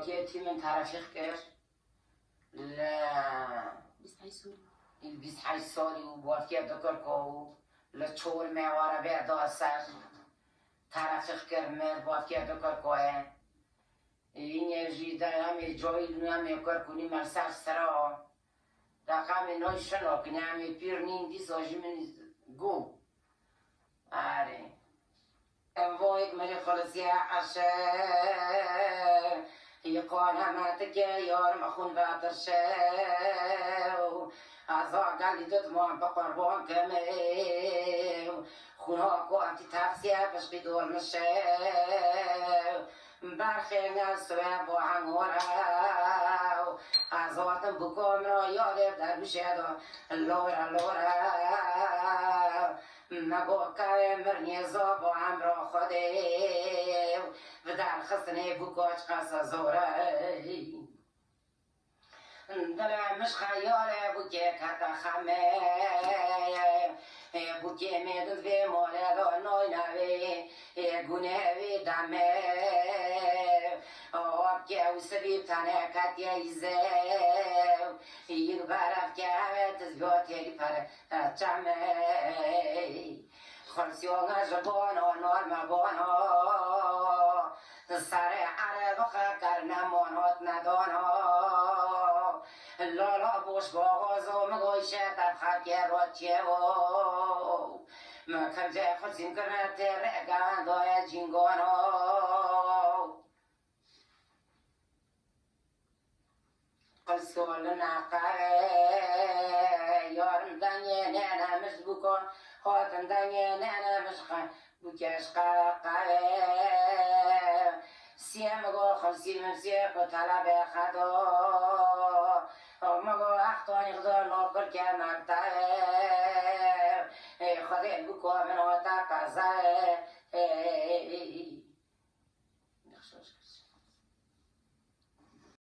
واجهتي من طرفي كير لا البيس حي سالي وبوافيا دكركو لتشور معوارا بعد أسر طرفي كير مر بوافيا دكركوه این جیده همی جایی همی کرکنی مرسر سرا دقیقا نوی شنو کنی همی پیر نیندی ساجی من گو آره وای مری خلصی عشه یقان همت که یار مخون باترشه از آقلی دوت ما بقربان کمه خونها کو انتی تفسیه بشقی دور نشه برخی نسوه با هنگوره از آتم بکم را یاد در بشه لوره لوره مگو که مرنیزا با هم را خوده و در خستنه بکاچ قصه زوره دلمش خیاله بوکه کتا خمه بوکه میدن وی ماله دا نوی نوی گونه وی دمه آب که او سبیب تنه کتی ایزه یک برف که همه تزبیات یک پر چمه خلصیون جبانا نارم بانا سر عرب خکر نمانات ندانا لالا بوش باغازو مگوشه در خاکی روچه و مکرجه خلصیم کرنه تره گندای جینگانو قلسول نقره یارم دنیه ننه مش بکن خاتن دنیه ننه مش بکش قره سیم گو خلصیم سیه کو طلب خدا مگو اختانی خدا نوکر که مکتره خدا بکو منو تا قزه